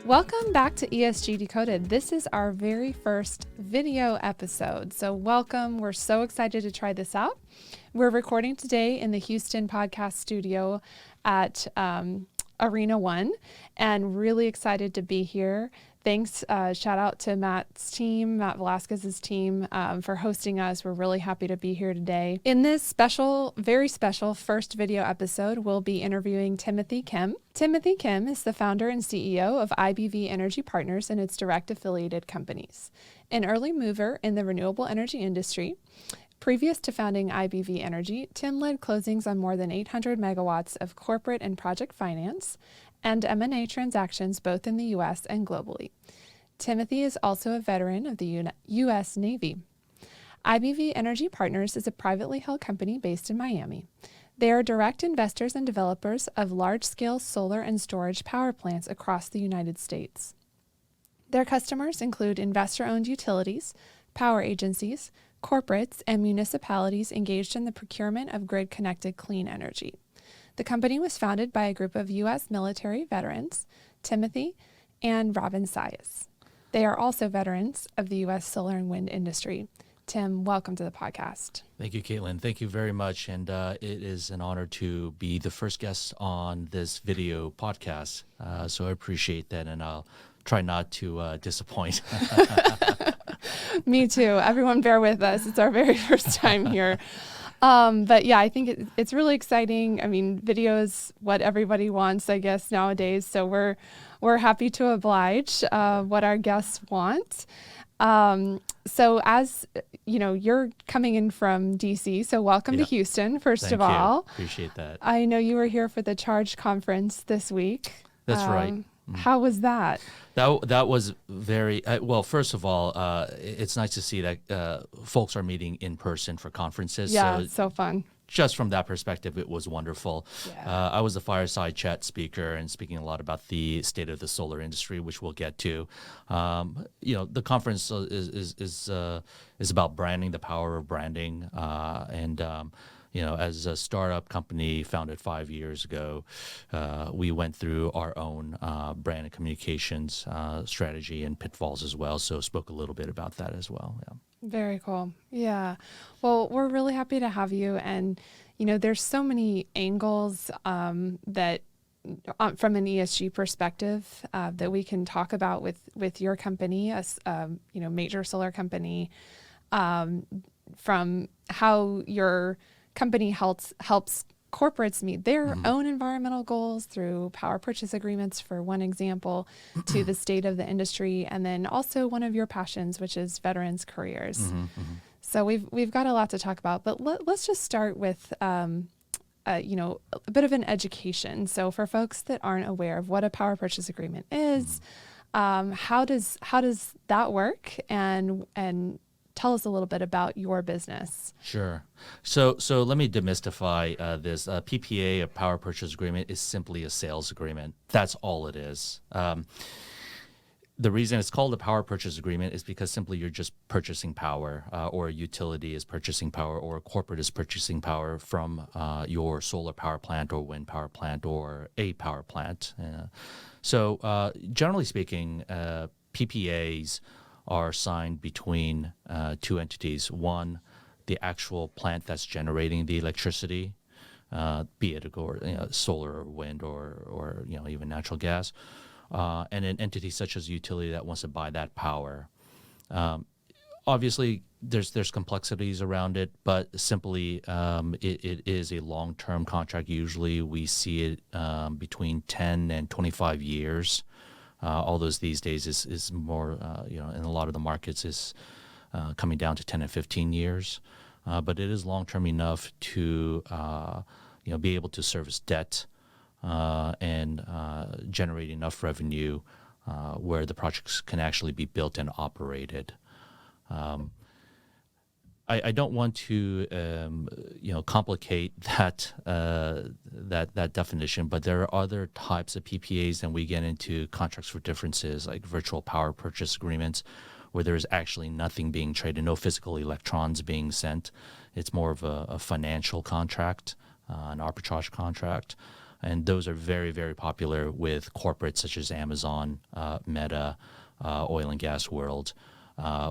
Welcome back to ESG Decoded. This is our very first video episode. So welcome. We're so excited to try this out. We're recording today in the Houston podcast studio at Arena One and really excited to be here. Thanks. Shout out to Matt Velasquez's team for hosting us. We're really happy to be here today. In this special, very special first video episode, we'll be interviewing Timothy Kim. Timothy Kim is the founder and CEO of IBV Energy Partners and its direct affiliated companies. An early mover in the renewable energy industry, previous to founding IBV Energy, Tim led closings on more than 800 megawatts of corporate and project finance and M&A transactions both in the U.S. and globally. Timothy is also a veteran of the U.S. Navy. IBV Energy Partners is a privately held company based in Miami. They are direct investors and developers of large-scale solar and storage power plants across the United States. Their customers include investor-owned utilities, power agencies, corporates, and municipalities engaged in the procurement of grid-connected clean energy. The company was founded by a group of U.S. military veterans, Timothy and Robin Sias. They are also veterans of the U.S. solar and wind industry. Tim, welcome to the podcast. Thank you, Kaitlyn. Thank you very much. And it is an honor to be the first guest on this video podcast. So I appreciate that, and I'll try not to disappoint. Me too. Everyone bear with us. It's our very first time here. But yeah, I think it's really exciting. I mean, video is what everybody wants, I guess, nowadays. So we're happy to oblige what our guests want. So as you know, you're coming in from DC, so welcome to Houston, first of all. Appreciate that. I know you were here for the Charge conference this week. That's right. How was that? That was very well. First of all, it's nice to see that folks are meeting in person for conferences. Yeah, so fun. Just from that perspective, it was wonderful. Yeah. I was a fireside chat speaker and speaking a lot about the state of the solar industry, which we'll get to. The conference is about branding, the power of branding, as a startup company founded 5 years ago, we went through our own brand and communications strategy and pitfalls as well. So spoke a little bit about that as well. Yeah. Very cool. Yeah. Well, we're really happy to have you. And, there's so many angles that from an ESG perspective that we can talk about with your company, major solar company, from how your company helps corporates meet their own environmental goals through power purchase agreements, for one example, to the state of the industry, and then also one of your passions, which is veterans' careers. So we've got a lot to talk about, but let's just start with a bit of an education. So for folks that aren't aware of what a power purchase agreement is, how does that work, and tell us a little bit about your business. Sure. So let me demystify this. PPA, a power purchase agreement, is simply a sales agreement. That's all it is. The reason it's called a power purchase agreement is because simply you're just purchasing power, or a utility is purchasing power, or a corporate is purchasing power from your solar power plant or wind power plant or a power plant. So generally speaking, PPAs are signed between two entities. One, the actual plant that's generating the electricity, be it solar or wind or even natural gas, and an entity such as a utility that wants to buy that power. Obviously, there's complexities around it, but simply it is a long-term contract. Usually, we see it between 10 and 25 years. Although these days is more, in a lot of the markets is coming down to 10 and 15 years. But it is long-term enough to, be able to service debt and generate enough revenue where the projects can actually be built and operated. I don't want to, complicate that definition, but there are other types of PPAs, and we get into contracts for differences, like virtual power purchase agreements, where there is actually nothing being traded, no physical electrons being sent. It's more of a financial contract, an arbitrage contract. And those are very, very popular with corporates such as Amazon, Meta, oil and gas world,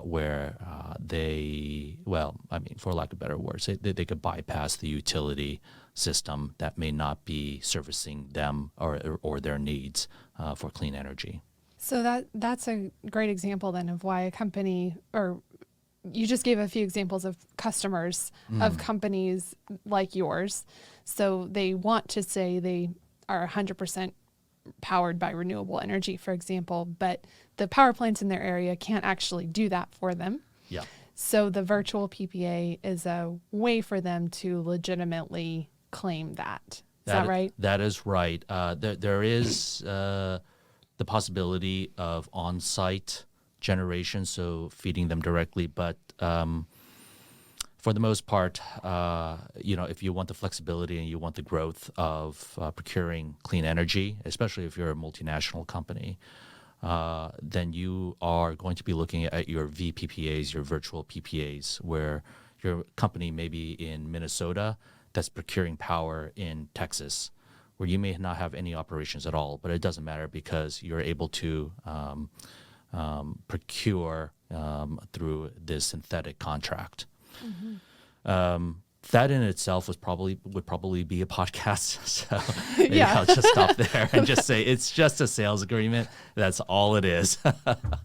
where for lack of better words, they could bypass the utility system that may not be servicing them or their needs for clean energy. So that's a great example then of why a company, or you just gave a few examples of customers of companies like yours. So they want to say they are 100% powered by renewable energy, for example, but the power plants in their area can't actually do that for them. Yeah. So the virtual PPA is a way for them to legitimately claim that. Is that right? That is right. There is the possibility of on-site generation, so feeding them directly, but for the most part, if you want the flexibility and you want the growth of procuring clean energy, especially if you're a multinational company, then you are going to be looking at your VPPAs, your virtual PPAs, where your company may be in Minnesota that's procuring power in Texas, where you may not have any operations at all, but it doesn't matter because you're able to procure through this synthetic contract. That in itself would probably be a podcast. So maybe I'll just stop there and just say it's just a sales agreement. That's all it is.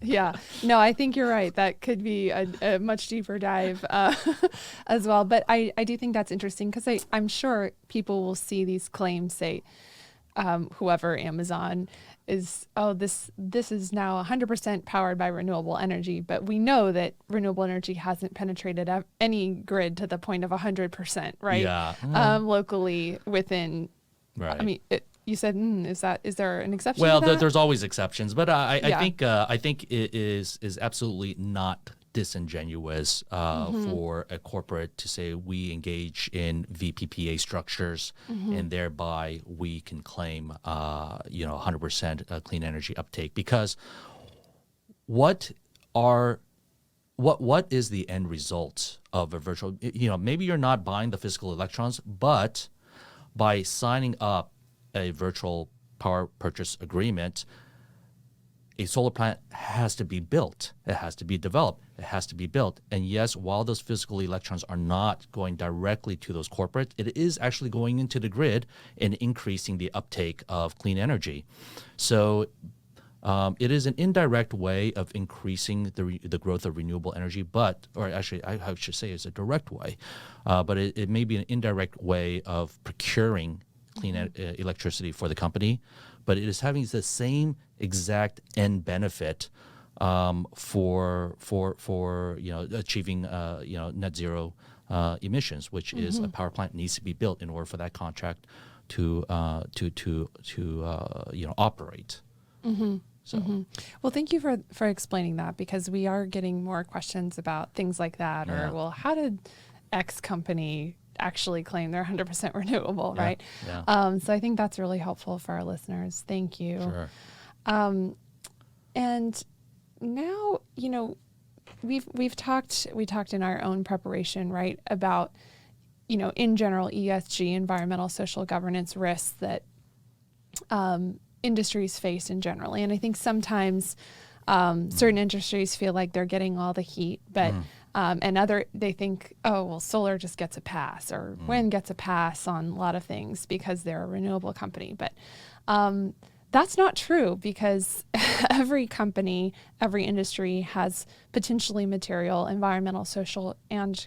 Yeah. No, I think you're right. That could be a much deeper dive as well. But I do think that's interesting because I'm sure people will see these claims, say, whoever, Amazon, is, this is now 100% powered by renewable energy. But we know that renewable energy hasn't penetrated any grid to the point of 100%, right? Yeah. Locally within, Right. I mean, you said, is there an exception Well, to that? there's always exceptions, but I think it is absolutely not disingenuous for a corporate to say we engage in VPPA structures and thereby we can claim 100% clean energy uptake, because what is the end result of a virtual, maybe you're not buying the physical electrons, but by signing up a virtual power purchase agreement, a solar plant has to be built. It has to be developed. It has to be built. And yes, while those physical electrons are not going directly to those corporates, it is actually going into the grid and increasing the uptake of clean energy. So it is an indirect way of increasing the growth of renewable energy, I should say it's a direct way, but it may be an indirect way of procuring clean electricity for the company, but it is having the same exact end benefit for achieving net zero emissions, which is a power plant needs to be built in order for that contract to operate. So. Well, thank you for explaining that, because we are getting more questions about things like that, or how did X company actually claim they're 100% renewable, right? Yeah. So I think that's really helpful for our listeners. Thank you. Sure. And now, we talked in our own preparation, right, about, in general, ESG, environmental, social governance risks that industries face in general. And I think sometimes certain industries feel like they're getting all the heat, but they think, solar just gets a pass, or wind gets a pass on a lot of things because they're a renewable company. But that's not true, because every company, every industry has potentially material, environmental, social, and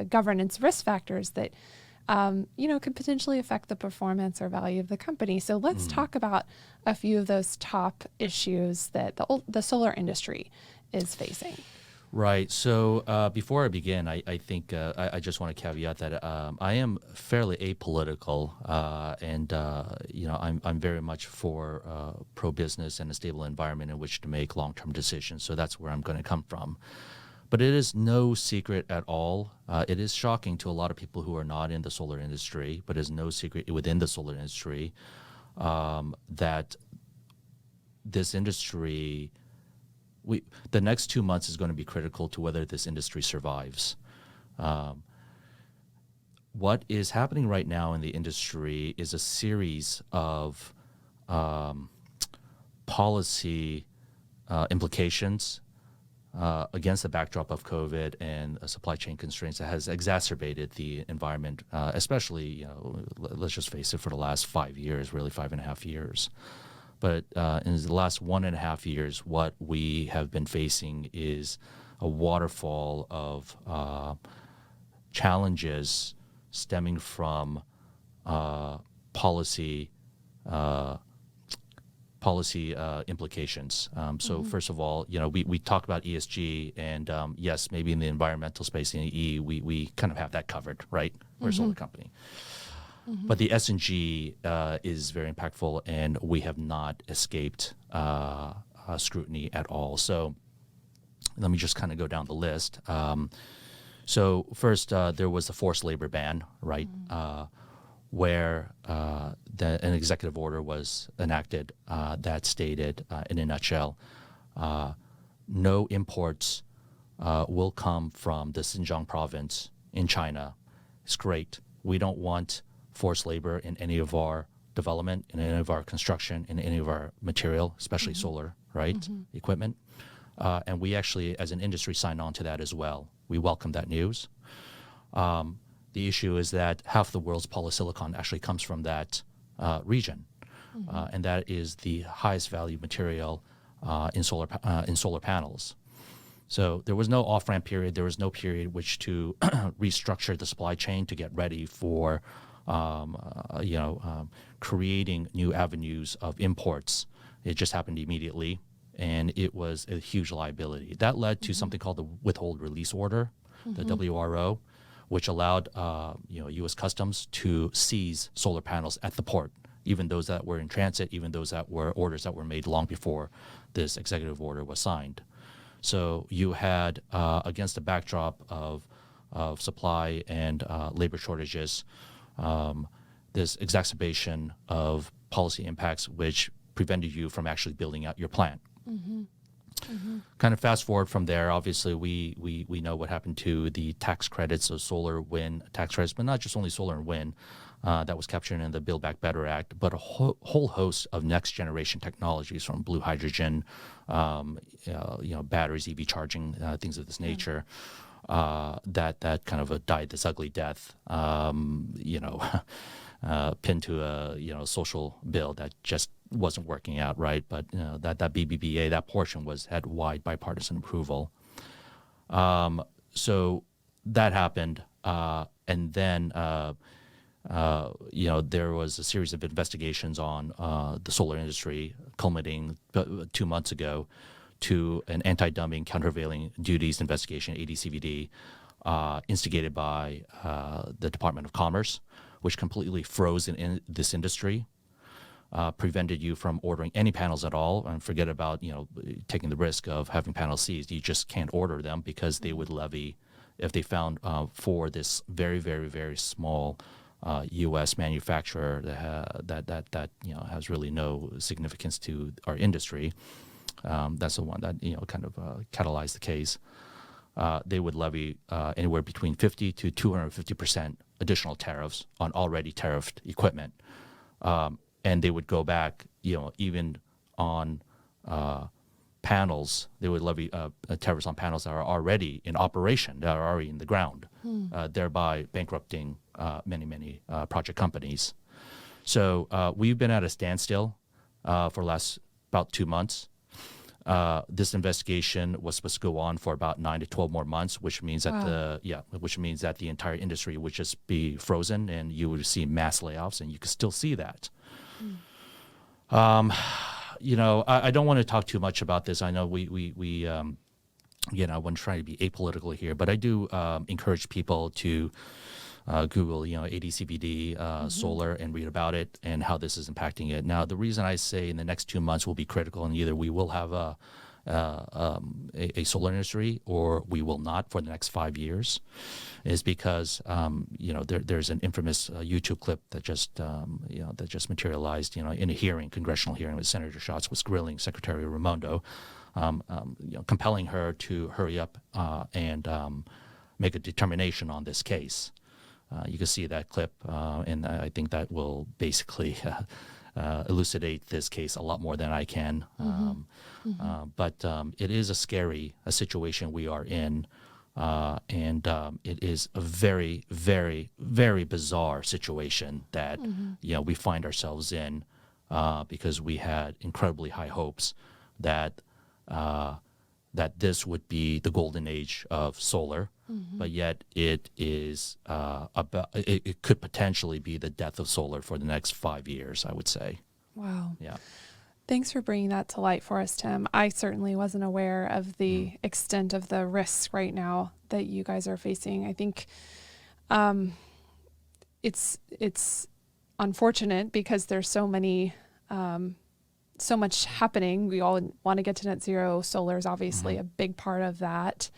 governance risk factors that could potentially affect the performance or value of the company. So let's talk about a few of those top issues that the solar industry is facing. Right. So before I begin, I think I just want to caveat that I am fairly apolitical, and I'm very much for pro-business and a stable environment in which to make long-term decisions. So that's where I'm going to come from. But it is no secret at all. It is shocking to a lot of people who are not in the solar industry, but it is no secret within the solar industry that this industry, the next 2 months is going to be critical to whether this industry survives. what is happening right now in the industry is a series of policy implications against the backdrop of COVID and supply chain constraints that has exacerbated the environment, especially, let's just face it, for the last 5 years, really 5.5 years. But in the last 1.5 years, what we have been facing is a waterfall of challenges stemming from policy implications. So first of all, we talk about ESG, and yes, maybe in the environmental space in E, we kind of have that covered, right? We're a solar company. But the S&G is very impactful, and we have not escaped scrutiny at all. So let me just kind of go down the list. So first, there was the forced labor ban, right? Where an executive order was enacted that stated, in a nutshell, no imports will come from the Xinjiang province in China. It's great. We don't want forced labor in any of our development, in any of our construction, in any of our material, especially solar, right, equipment. And we actually, as an industry, signed on to that as well. We welcome that news. The issue is that half the world's polysilicon actually comes from that region, and that is the highest value material in solar panels. So there was no off-ramp period. There was no period which to restructure the supply chain to get ready for creating new avenues of imports. It just happened immediately, and it was a huge liability. That led to something called the Withhold Release Order, the WRO, which allowed U.S. Customs to seize solar panels at the port, even those that were in transit, even those that were orders that were made long before this executive order was signed. So you had, against the backdrop of supply and labor shortages, this exacerbation of policy impacts which prevented you from actually building out your plant. Kind of fast forward from there, obviously we know what happened to the tax credits of solar, wind tax credits, but not just only solar and wind that was captured in the Build Back Better Act, but a whole host of next generation technologies from blue hydrogen, batteries, EV charging, things of this nature. That kind of died this ugly death, pinned to a social bill that just wasn't working out right. But that BBBA, that portion had wide bipartisan approval. So that happened, and then there was a series of investigations on the solar industry, culminating 2 months ago to an anti-dumping countervailing duties investigation, ADCVD, instigated by the Department of Commerce, which completely froze in this industry, prevented you from ordering any panels at all, and forget about taking the risk of having panels seized. You just can't order them because they would levy if they found for this very, very, very small U.S. manufacturer that has really no significance to our industry. That's the one that kind of catalyzed the case. They would levy anywhere between 50 to 250% additional tariffs on already tariffed equipment, and they would go back, even on panels. They would levy tariffs on panels that are already in operation, that are already in the ground, thereby bankrupting many project companies. So we've been at a standstill for the last about 2 months. This investigation was supposed to go on for about 9 to 12 more months, which means that the entire industry would just be frozen, and you would see mass layoffs, and you could still see that. I don't want to talk too much about this. I know I wasn't trying to be apolitical here, but I do encourage people to Google, ADCVD, solar, and read about it and how this is impacting it. Now, the reason I say in the next 2 months will be critical, and either we will have a solar industry or we will not for the next 5 years, is because there's an infamous YouTube clip that just materialized, in a congressional hearing with Senator Schatz was grilling Secretary Raimondo, compelling her to hurry up and make a determination on this case. You can see that clip, and I think that will basically elucidate this case a lot more than I can. But it is a scary situation we are in, and it is a very, very, very bizarre situation that we find ourselves in, because we had incredibly high hopes that this would be the golden age of solar, but yet it is it could potentially be the death of solar for the next 5 years, I would say. Wow. Yeah. Thanks for bringing that to light for us, Tim. I certainly wasn't aware of the extent of the risks right now that you guys are facing. I think it's unfortunate because there's so much happening. We all want to get to net zero. Solar is obviously a big part of that.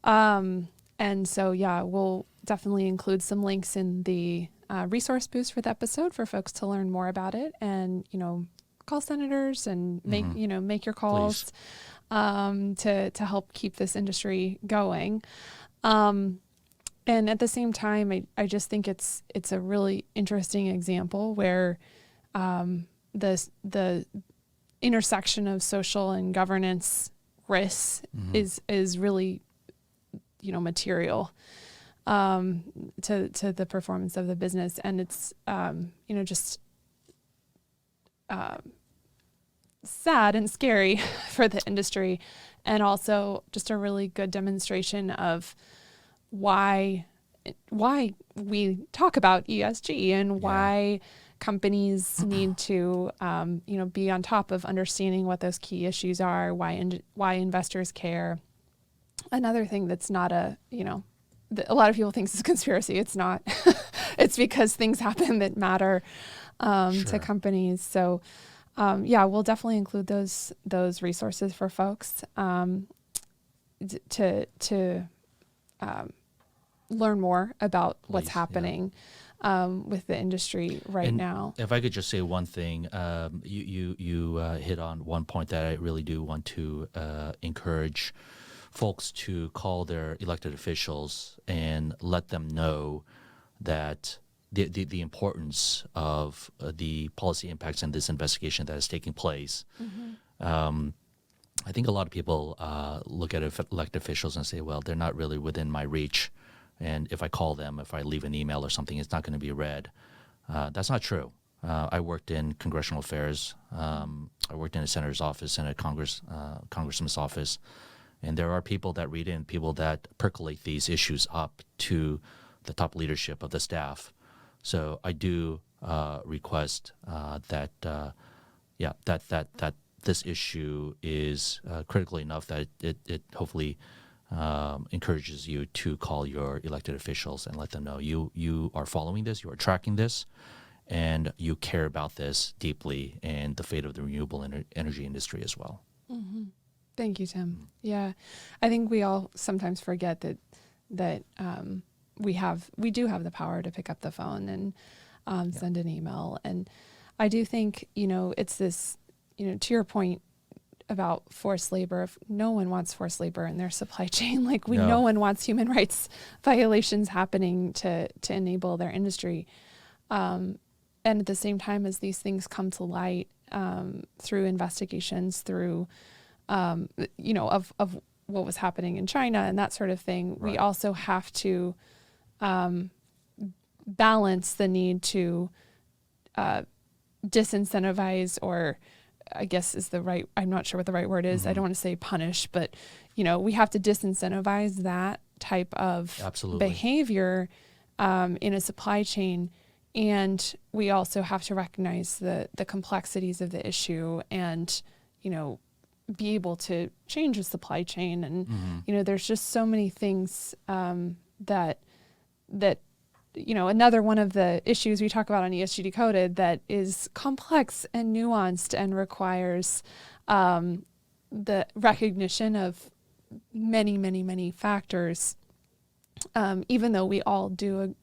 And so, we'll definitely include some links in the resource boost for the episode for folks to learn more about it, and, call senators and make your calls to help keep this industry going. And at the same time, I just think it's a really interesting example where the intersection of social and governance risks is really, material to the performance of the business. And it's, just sad and scary for the industry, and also just a really good demonstration of why we talk about ESG and why companies need to, be on top of understanding what those key issues are, why investors care. Another thing that's not a lot of people think is a conspiracy. It's not. It's because things happen that matter to companies. So, we'll definitely include those resources for folks to learn more about what's happening with the industry now. If I could just say one thing, you hit on one point that I really do want to encourage folks to call their elected officials and let them know that the importance of the policy impacts in this investigation that is taking place. I think a lot of people look at elected officials and say, well, they're not really within my reach. And if I call them, if I leave an email or something, it's not going to be read. That's not true. I worked in congressional affairs. I worked in a senator's office and a congressman's office. And there are people that read in, people that percolate these issues up to the top leadership of the staff. So I do request that this issue is critical enough that it hopefully encourages you to call your elected officials and let them know you are following this, you are tracking this, and you care about this deeply and the fate of the renewable energy industry as well. Thank you, Tim. Yeah, I think we all sometimes forget that we do have the power to pick up the phone and send an email. And I do think, it's this, to your point about forced labor, if no one wants forced labor in their supply chain, no one wants human rights violations happening to enable their industry. And at the same time, as these things come to light through investigations, through of what was happening in China and that sort of thing, we also have to balance the need to disincentivize, or I guess I'm not sure what the right word is. I don't want to say punish, but we have to disincentivize that type of behavior in a supply chain. And we also have to recognize the complexities of the issue and, be able to change the supply chain. And, there's just so many things that another one of the issues we talk about on ESG Decoded that is complex and nuanced and requires the recognition of many, many, many factors, even though we all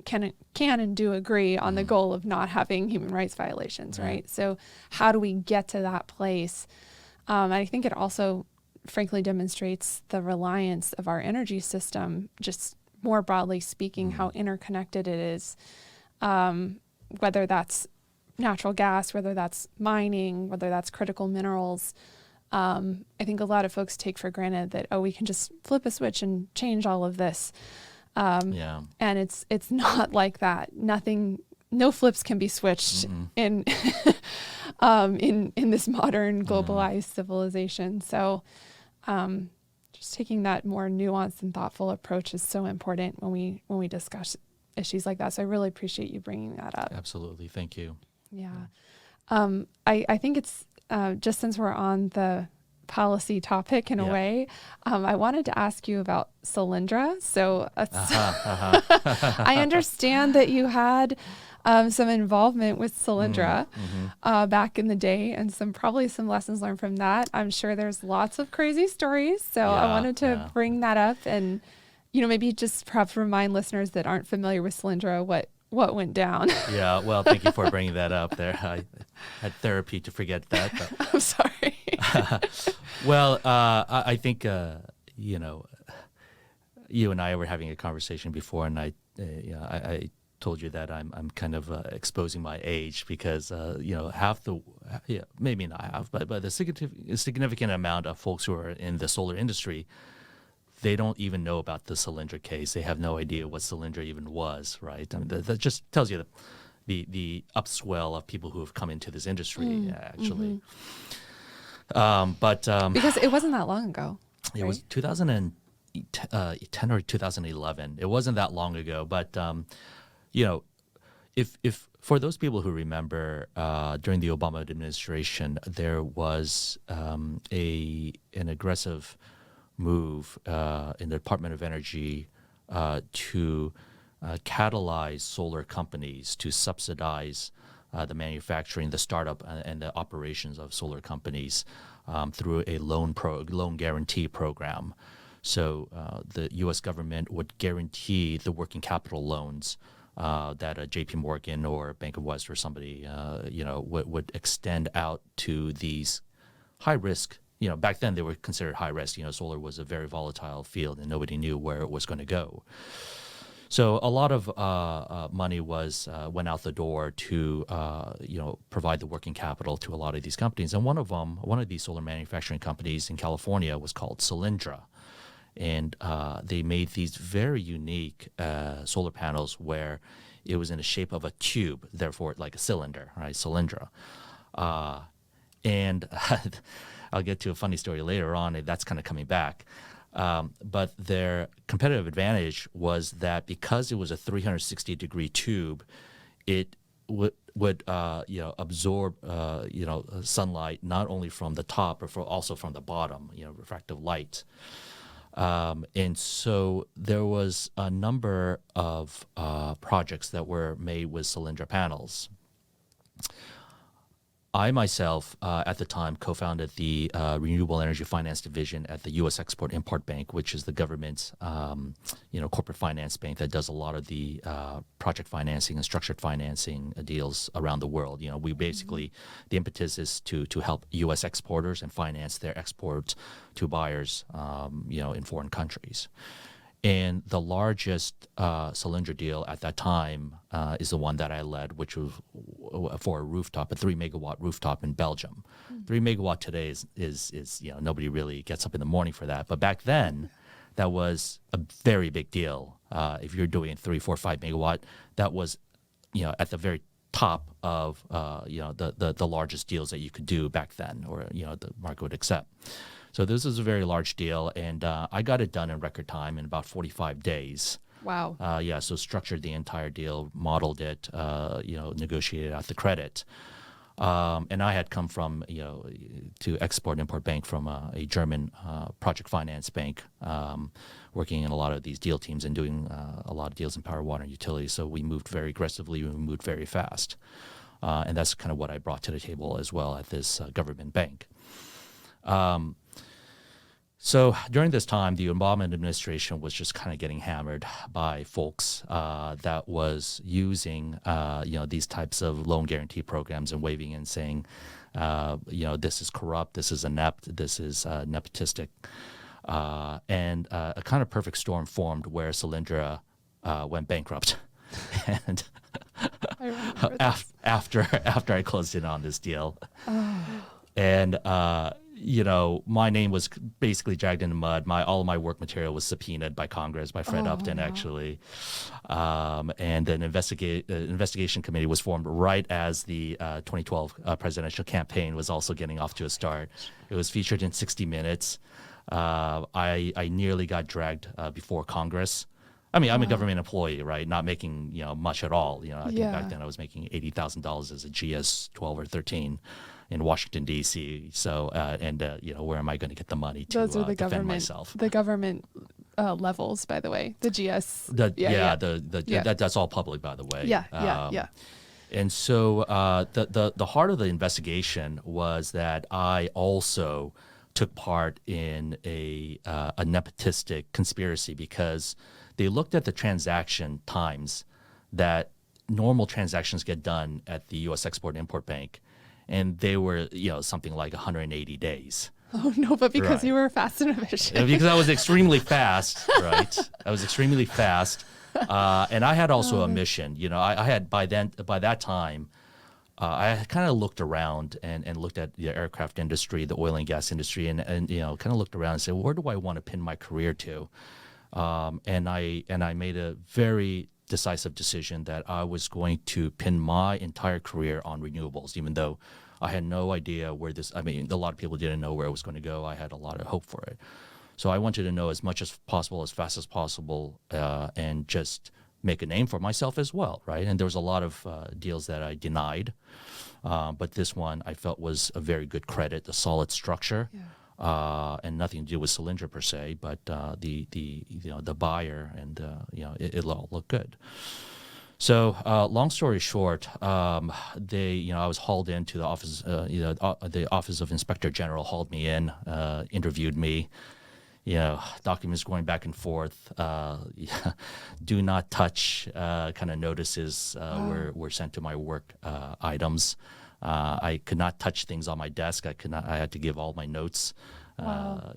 can and do agree on the goal of not having human rights violations, right? So how do we get to that place? I think it also, frankly, demonstrates the reliance of our energy system just more broadly speaking, how interconnected it is, whether that's natural gas, whether that's mining, whether that's critical minerals. I think a lot of folks take for granted that, we can just flip a switch and change all of this. And it's not like that. No flips can be switched in this modern globalized civilization. So just taking that more nuanced and thoughtful approach is so important when we discuss issues like that. So I really appreciate you bringing that up. Absolutely. Thank you. Yeah. I think it's just since we're on the policy topic in a way, I wanted to ask you about Solyndra. So I understand that you had some involvement with Solyndra back in the day, and probably some lessons learned from that. I'm sure there's lots of crazy stories. So I wanted to bring that up and, maybe just perhaps remind listeners that aren't familiar with Solyndra what went down. Yeah, well, thank you for bringing that up there. I had therapy to forget that. But. I'm sorry. Well, I think, you and I were having a conversation before, and I told you that I'm kind of exposing my age because, half maybe not half, but a significant amount of folks who are in the solar industry, they don't even know about the Solyndra case. They have no idea what Solyndra even was, right? I mean, that just tells you the upswell of people who have come into this industry, actually. Because it wasn't that long ago. It was 2010 or 2011. It wasn't that long ago, but if for those people who remember, during the Obama administration, there was an aggressive move in the Department of Energy to catalyze solar companies to subsidize the manufacturing, the startup, and the operations of solar companies through a loan guarantee program. So the U.S. government would guarantee the working capital loans that J.P. Morgan or Bank of West or somebody would extend out to these high risk. Back then they were considered high risk. Solar was a very volatile field, and nobody knew where it was going to go. So a lot of money went out the door to provide the working capital to a lot of these companies, and one of these solar manufacturing companies in California was called Solyndra, and they made these very unique solar panels where it was in the shape of a tube, therefore like a cylinder, right? Solyndra, and I'll get to a funny story later on. That's kind of coming back. But their competitive advantage was that because it was a 360-degree tube, it would absorb sunlight not only from the top but also from the bottom, refractive light. And so there was a number of projects that were made with Solyndra panels. I myself, at the time, co-founded the Renewable Energy Finance Division at the U.S. Export-Import Bank, which is the government's, corporate finance bank that does a lot of the project financing and structured financing deals around the world. We basically, the impetus is to help U.S. exporters and finance their exports to buyers, in foreign countries. And the largest Solyndra deal at that time is the one that I led, which was for a 3-megawatt rooftop in Belgium. 3 megawatt today is nobody really gets up in the morning for that. But back then, that was a very big deal. If you're doing 3, 4, 5 megawatt, that was at the very top of the largest deals that you could do back then, or the market would accept. So this is a very large deal, and I got it done in record time in about 45 days. Wow. So structured the entire deal, modeled it, negotiated out the credit. And I had come from, to Export-Import Bank from a German project finance bank, working in a lot of these deal teams and doing a lot of deals in power, water, and utilities. So we moved very aggressively, we moved very fast. And that's kind of what I brought to the table as well at this government bank. So during this time, the Obama administration was just kind of getting hammered by folks that was using, these types of loan guarantee programs and waving and saying, this is corrupt, this is inept, this is nepotistic. and a kind of perfect storm formed where Solyndra went bankrupt. And I remember this. after I closed in on this deal, and my name was basically dragged in the mud. All of my work material was subpoenaed by Congress, by Fred Upton, actually, and an investigation committee was formed right as the 2012 presidential campaign was also getting off to a start. It was featured in 60 Minutes. I nearly got dragged before Congress. I mean, I'm a government employee, right? Not making much at all. I think back then I was making $80,000 as a GS 12 or 13 in Washington D.C. So where am I going to get the money to Those are the defend government, myself? the government levels, by the way. The GS. That's all public, by the way. Yeah. And so the heart of the investigation was that I also took part in a nepotistic conspiracy because they looked at the transaction times that normal transactions get done at the U.S. Export-Import Bank, and they were something like 180 days. Oh no! But because Right. you were fast and efficient. Because I was extremely fast, right? I was extremely fast, and I had also a mission. I had by that time, I kind of looked around and looked at the aircraft industry, the oil and gas industry, and kind of looked around and said, where do I want to pin my career to? And I made a very decisive decision that I was going to pin my entire career on renewables, even though I had no idea where a lot of people didn't know where it was going to go. I had a lot of hope for it. So I wanted to know as much as possible, as fast as possible, and just make a name for myself as well, right? And there was a lot of deals that I denied, but this one I felt was a very good credit, a solid structure. Yeah. And nothing to do with Solyndra per se, but the buyer and it all looked good. So long story short, I was hauled into the office. The Office of Inspector General hauled me in, interviewed me. Documents going back and forth. Do not touch kind of notices were sent to my work items. I could not touch things on my desk. I had to give all my notes. Wow.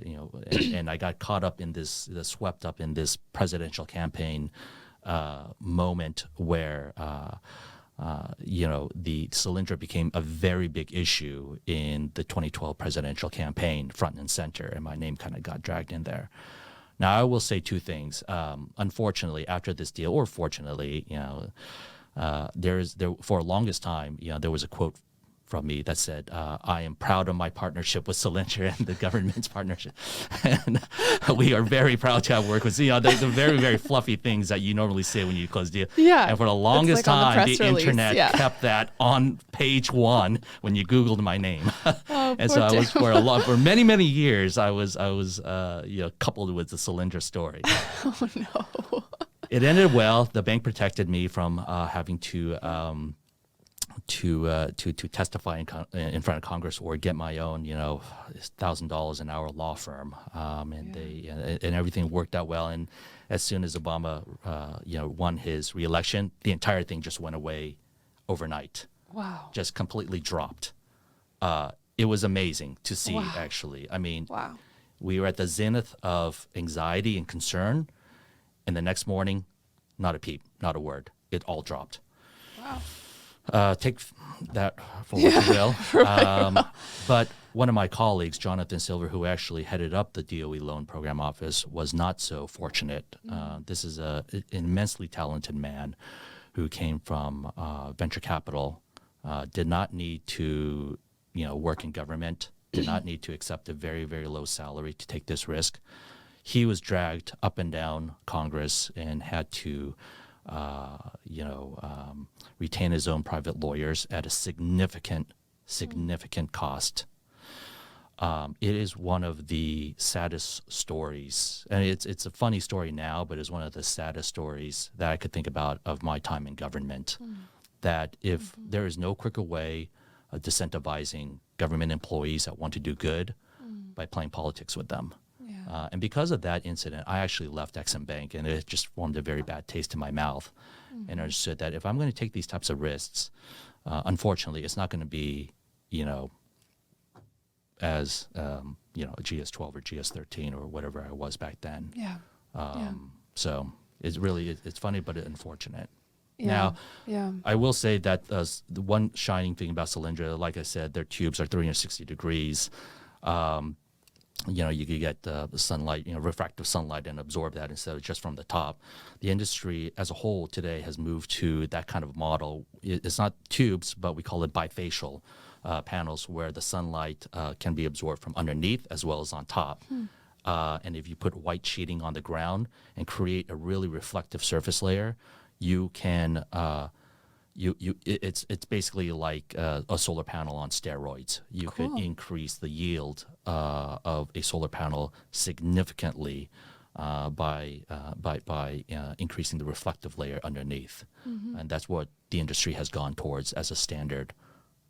And I got caught up in swept up in this presidential campaign moment where the Solyndra became a very big issue in the 2012 presidential campaign, front and center, and my name kind of got dragged in there. Now I will say two things. Unfortunately, after this deal, or fortunately, there for the longest time, there was a quote from me that said, I am proud of my partnership with Solyndra and the government's partnership. And we are very proud to have worked with, the very, very fluffy things that you normally say when you close deal. Yeah. And for the longest time, the release. internet kept that on page one when you Googled my name. Oh, And so I was for many, many years, I was coupled with the Solyndra story. Oh no. It ended well. The bank protected me from having to testify in front of Congress or get my own, $1,000 an hour law firm, and everything worked out well. And as soon as Obama, won his reelection, the entire thing just went away overnight. Wow. Just completely dropped. It was amazing to see. Wow. Actually, I mean, Wow. we were at the zenith of anxiety and concern, and the next morning, not a peep, not a word. It all dropped. Wow. Take that for what you will. But one of my colleagues, Jonathan Silver, who actually headed up the DOE Loan Program Office, was not so fortunate. This is an immensely talented man who came from venture capital, did not need to work in government, did not need to accept a very, very low salary to take this risk. He was dragged up and down Congress and had to retain his own private lawyers at a significant cost. It is one of the saddest stories, and it's a funny story now, but it's one of the saddest stories that I could think about of my time in government. That if there is no quicker way of disincentivizing government employees that want to do good by playing politics with them. And because of that incident, I actually left Exim Bank, and it just formed a very bad taste in my mouth. And I understood that if I'm going to take these types of risks, unfortunately, it's not going to be, as a GS12 or GS13 or whatever I was back then. Yeah. So it's funny, but unfortunate. Yeah. Now, I will say that the one shining thing about Solyndra, like I said, their tubes are 360 degrees. You could get the sunlight, refractive sunlight, and absorb that instead of just from the top. The industry as a whole today has moved to that kind of model. It's not tubes, but we call it bifacial panels, where the sunlight can be absorbed from underneath as well as on top. And if you put white sheeting on the ground and create a really reflective surface layer, you can it's basically like a solar panel on steroids. You could increase the yield of a solar panel significantly by increasing the reflective layer underneath, and that's what the industry has gone towards as a standard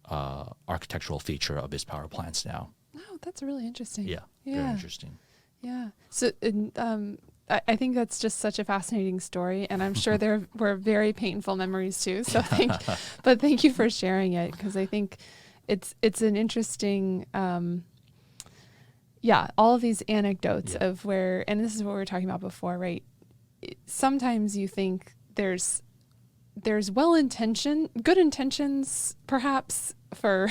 architectural feature of its power plants now. Oh, that's really interesting. Yeah, very interesting. Yeah. So I think that's just such a fascinating story, and I'm sure there were very painful memories too. So thank you for sharing it, because I think it's an interesting, all of these anecdotes of where, and this is what we were talking about before, right? Sometimes you think there's good intentions perhaps for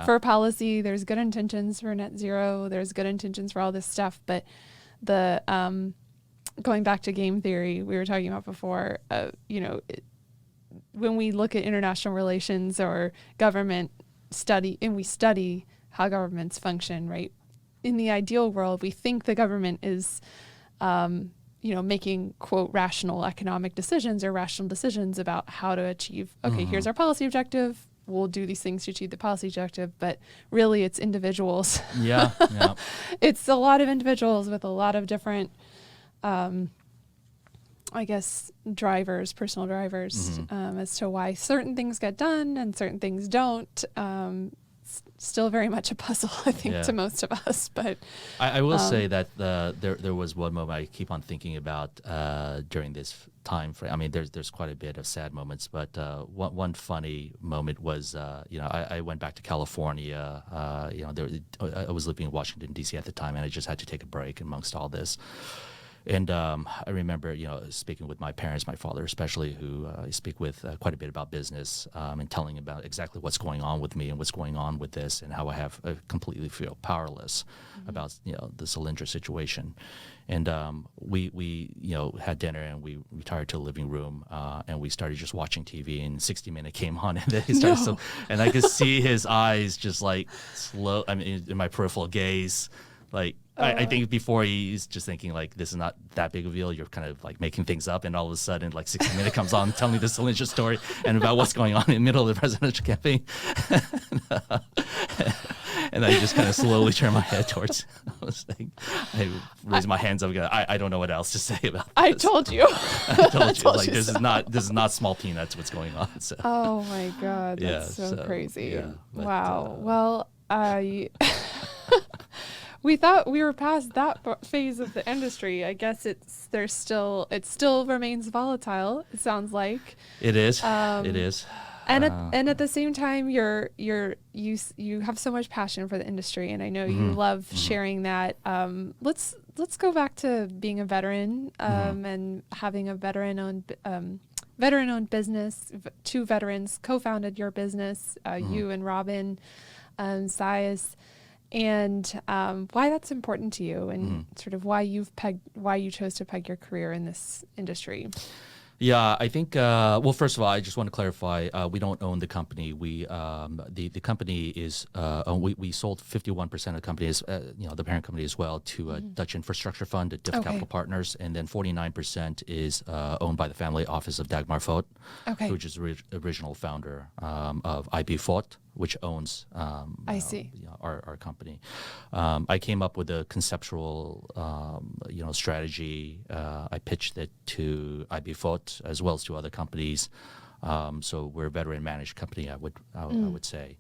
for policy. There's good intentions for net zero. There's good intentions for all this stuff, but the going back to game theory we were talking about before, when we look at international relations or government study, and we study how governments function, right? In the ideal world, we think the government is, making, quote, rational economic decisions or rational decisions about how to achieve, here's our policy objective. We'll do these things to achieve the policy objective, but really it's individuals. Yeah. It's a lot of individuals with a lot of different, personal drivers, as to why certain things get done and certain things don't. Still very much a puzzle, I think, to most of us. But I will say that there was one moment I keep on thinking about during this time frame. I mean, there's quite a bit of sad moments, but one funny moment was, I went back to California. I was living in Washington, D.C. at the time, and I just had to take a break amongst all this. And I remember, speaking with my parents, my father especially, who I speak with quite a bit about business, and telling about exactly what's going on with me and what's going on with this, and how I completely feel powerless about the Solyndra situation. And we had dinner, and we retired to the living room, and we started just watching TV. And 60 Minutes came on, and then he started and I could see his eyes just like slow. I mean, in my peripheral gaze, like. I think before he's just thinking like, this is not that big of a deal. You're kind of like making things up, and all of a sudden, like 60 Minutes comes on telling the Solyndra story and about what's going on in the middle of the presidential campaign. And I just kind of slowly turn my head towards. I raise my hands up. I don't know what else to say about this. I told you. I told you. Like, this is not small peanuts. What's going on? So. Oh my God, that's so crazy. Yeah, but, wow. Well, we thought we were past that phase of the industry. I guess it still remains volatile. It sounds like it is. It is. And at the same time, you have so much passion for the industry, and I know you love sharing that. Let's go back to being a veteran, and having a veteran-owned business. Two veterans co-founded your business. You and Robin, Sias. And why that's important to you, and sort of why you chose to peg your career in this industry. Yeah, I think. Well, first of all, I just want to clarify: we don't own the company. We the company is we sold 51% of the company, the parent company as well, to a Dutch infrastructure fund, at Diff Capital Partners, and then 49% is owned by the family office of Dagmar Vogt, which is the original founder of IB Vogt, which owns our company. I came up with a conceptual strategy. I pitched it to IB Vogt as well as to other companies. So we're a veteran managed company, I would say.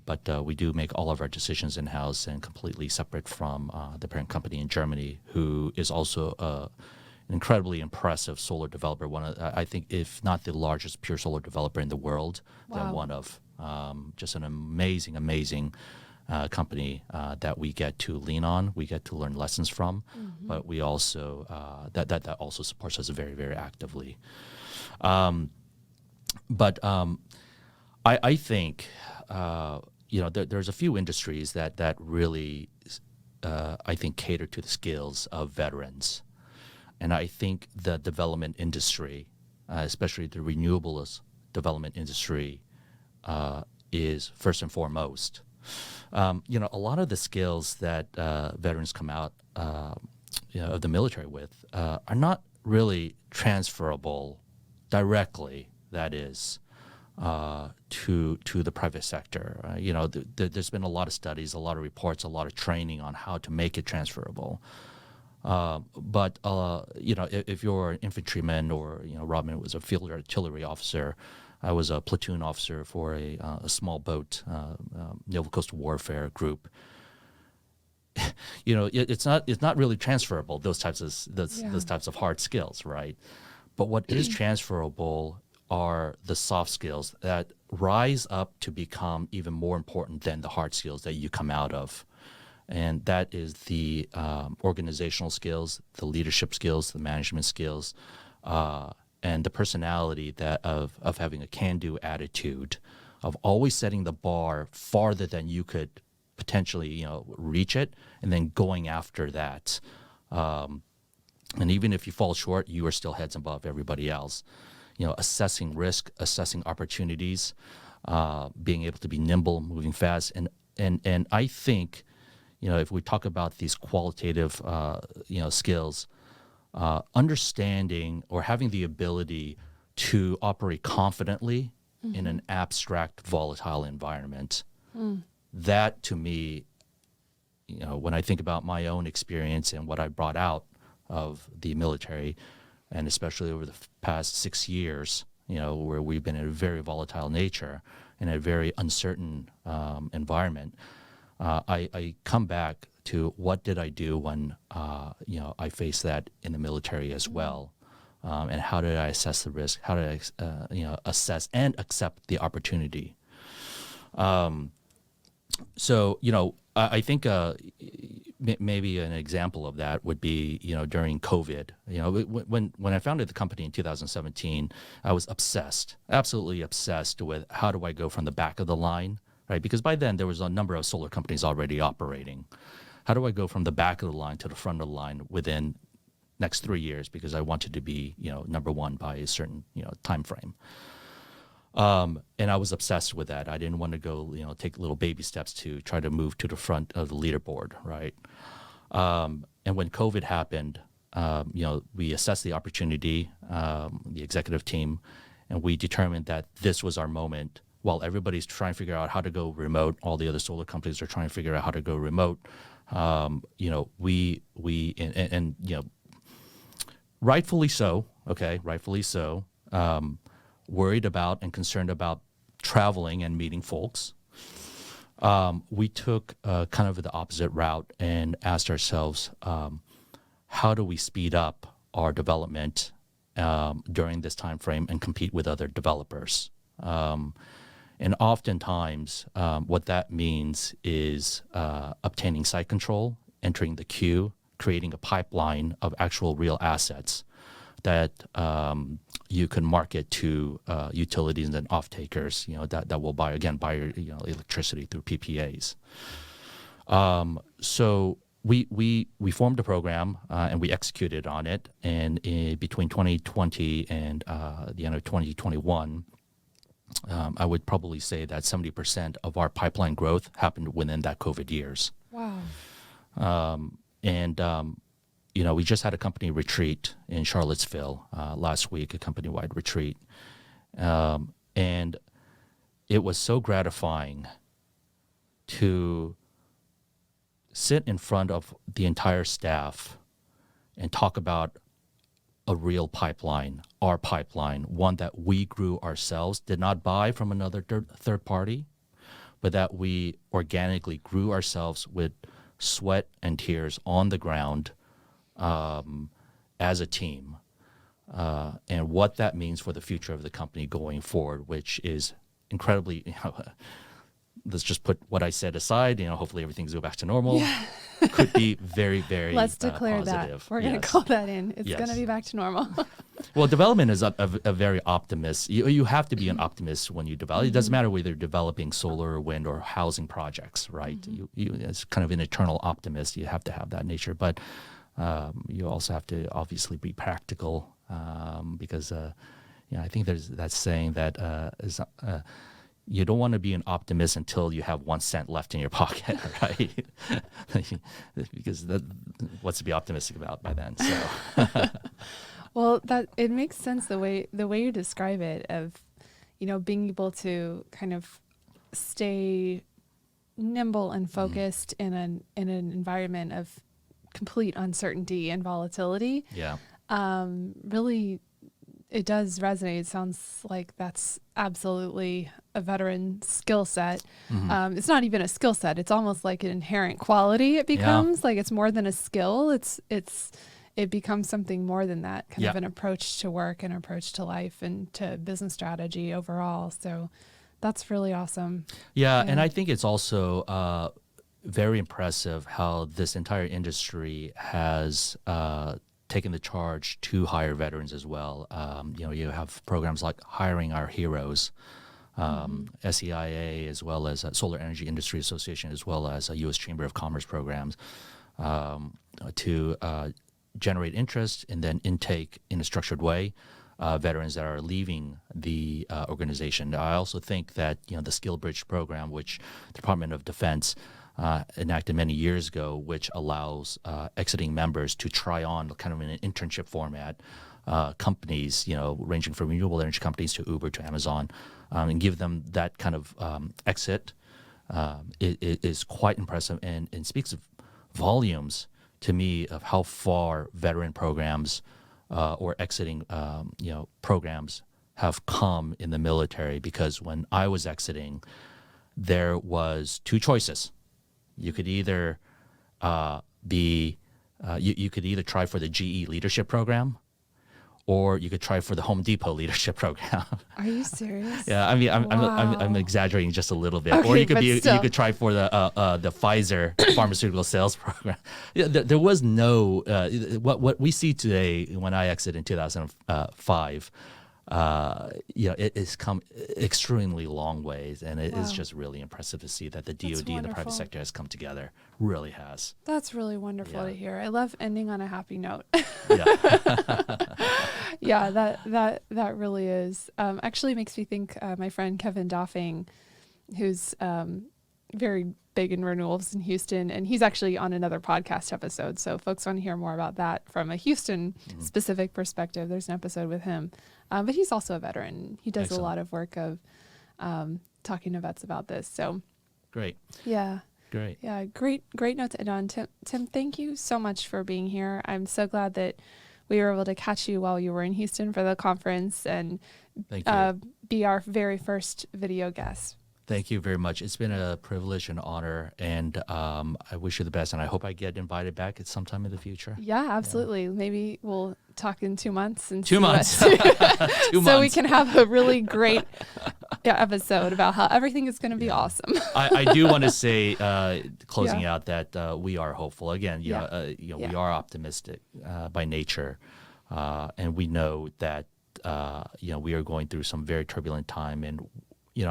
But we do make all of our decisions in-house and completely separate from the parent company in Germany, who is also an incredibly impressive solar developer. I think, if not the largest pure solar developer in the world, then one of. Just an amazing company that we get to lean on, we get to learn lessons from, but we also that also supports us very, very actively. I think there's a few industries that really I think cater to the skills of veterans, and I think the development industry, especially the renewables development industry, is first and foremost. A lot of the skills that veterans come out of the military with are not really transferable directly. That is to the private sector. There's been a lot of studies, a lot of reports, a lot of training on how to make it transferable. But if you're an infantryman or Robin was a field artillery officer, I was a platoon officer for a small boat naval coastal warfare group. It's not really transferable, those types of hard skills, right? But what is transferable are the soft skills that rise up to become even more important than the hard skills that you come out of. And that is the organizational skills, the leadership skills, the management skills, and the personality of having a can-do attitude, of always setting the bar farther than you could potentially reach it, and then going after that. And even if you fall short, you are still heads above everybody else. Assessing risk, assessing opportunities, being able to be nimble, moving fast, and I think, if we talk about these qualitative, skills, understanding or having the ability to operate confidently in an abstract, volatile environment, that to me, when I think about my own experience and what I brought out of the military, and especially over the past 6 years, where we've been in a very volatile nature, in a very uncertain environment, I come back to what did I do when I faced that in the military as well, and how did I assess the risk? How did I assess and accept the opportunity? I think maybe an example of that would be, during COVID. When I founded the company in 2017, I was absolutely obsessed with how do I go from the back of the line, right? Because by then there was a number of solar companies already operating. How do I go from the back of the line to the front of the line within next 3 years? Because I wanted to be, number one by a certain, time frame. And I was obsessed with that. I didn't want to go, take little baby steps to try to move to the front of the leaderboard, right? And when COVID happened, we assessed the opportunity, the executive team, and we determined that this was our moment. While everybody's trying to figure out how to go remote, all the other solar companies are trying to figure out how to go remote. Rightfully so. Okay, rightfully so. Worried about and concerned about traveling and meeting folks, we took kind of the opposite route and asked ourselves, how do we speed up our development during this time frame and compete with other developers? And oftentimes, what that means is obtaining site control, entering the queue, creating a pipeline of actual real assets that you can market to utilities and off-takers, that will buy your electricity through PPAs. So we formed a program and we executed on it. And between 2020 and the end of 2021, I would probably say that 70% of our pipeline growth happened within that COVID years. Wow. We just had a company retreat in Charlottesville last week, a company-wide retreat. And it was so gratifying to sit in front of the entire staff and talk about a real pipeline, our pipeline, one that we grew ourselves, did not buy from another third party, but that we organically grew ourselves with sweat and tears on the ground as a team, and what that means for the future of the company going forward, which is incredibly, let's just put what I said aside. Hopefully everything's go back to normal. Could be very, very Let's declare positive. that. We're going to call that in. It's going to be back to normal. Well, development is a very optimist. You have to be an optimist when you develop. It doesn't matter whether you're developing solar, wind, or housing projects, right? It's kind of an eternal optimist. You have to have that nature. But you also have to obviously be practical because I think there's that saying that you don't want to be an optimist until you have 1 cent left in your pocket, right? Because what's to be optimistic about by then? So, well, that it makes sense the way you describe it of, being able to kind of stay nimble and focused in an environment of complete uncertainty and volatility. Yeah. Really, it does resonate. It sounds like that's absolutely a veteran skill set. It's not even a skill set. It's almost like an inherent quality. It becomes like it's more than a skill. It becomes something more than that, kind of an approach to work, an approach to life, and to business strategy overall. So that's really awesome. Yeah, and I think it's also very impressive how this entire industry has taken the charge to hire veterans as well. You have programs like Hiring Our Heroes, SEIA, as well as Solar Energy Industry Association, as well as U.S. Chamber of Commerce programs to generate interest and then intake in a structured way veterans that are leaving the organization. I also think that the Skill Bridge program, which the Department of Defense enacted many years ago, which allows exiting members to try on kind of an internship format companies, ranging from renewable energy companies to Uber to Amazon, and give them that kind of exit is quite impressive and speaks of volumes to me of how far veteran programs or exiting programs have come in the military. Because when I was exiting, there was 2 choices. You could either you could either try for the GE leadership program, or you could try for the Home Depot leadership program. Are you serious? Yeah, I mean, I'm exaggerating just a little bit. Okay, or you could try for the Pfizer pharmaceutical sales program. Yeah, there was no what we see today when I exited in 2005. It has come extremely long ways, and it is just really impressive to see that the DoD and the private sector has come together. Really has. That's really wonderful to hear. I love ending on a happy note. Yeah, that really is. Actually makes me think my friend Kevin Doffing, who's very big in renewables in Houston, and he's actually on another podcast episode. So folks want to hear more about that from a Houston specific perspective. There's an episode with him. But he's also a veteran. He does a lot of work of talking to vets about this. So great. Yeah. Great. Yeah. Great note to end on. Tim, thank you so much for being here. I'm so glad that we were able to catch you while you were in Houston for the conference and be our very first video guest. Thank you very much. It's been a privilege and honor, and I wish you the best, and I hope I get invited back at some time in the future. Yeah, absolutely. Maybe we'll talk in 2 months. And 2 months. So we can have a really great episode about how everything is going to be awesome. I do want to say, closing out, that we are hopeful. Again, we are optimistic by nature, and we know that we are going through some very turbulent time, and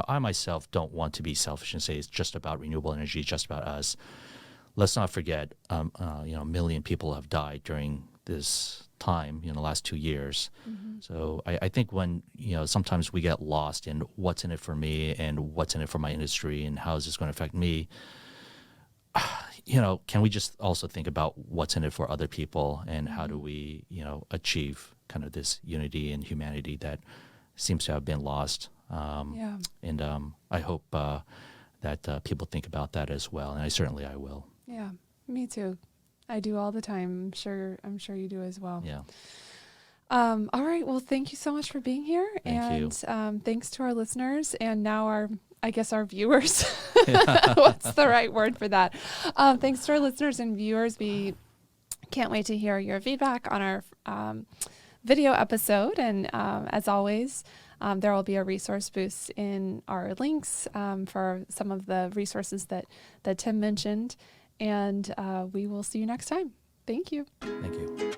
I myself don't want to be selfish and say it's just about renewable energy, just about us. Let's not forget, a million people have died during this time, the last 2 years. So I think when, sometimes we get lost in what's in it for me and what's in it for my industry and how is this going to affect me, can we just also think about what's in it for other people and how do we, achieve kind of this unity and humanity that seems to have been lost. And I hope that people think about that as well, and I will. Yeah, me too. I do all the time. I'm sure you do as well. Yeah. All right. Well, thank you so much for being here, Thank you. Thanks to our listeners, and now our viewers. What's the right word for that? Thanks to our listeners and viewers. We can't wait to hear your feedback on our video episode. And as always, there will be a resource boost in our links for some of the resources that Tim mentioned. And we will see you next time. Thank you. Thank you.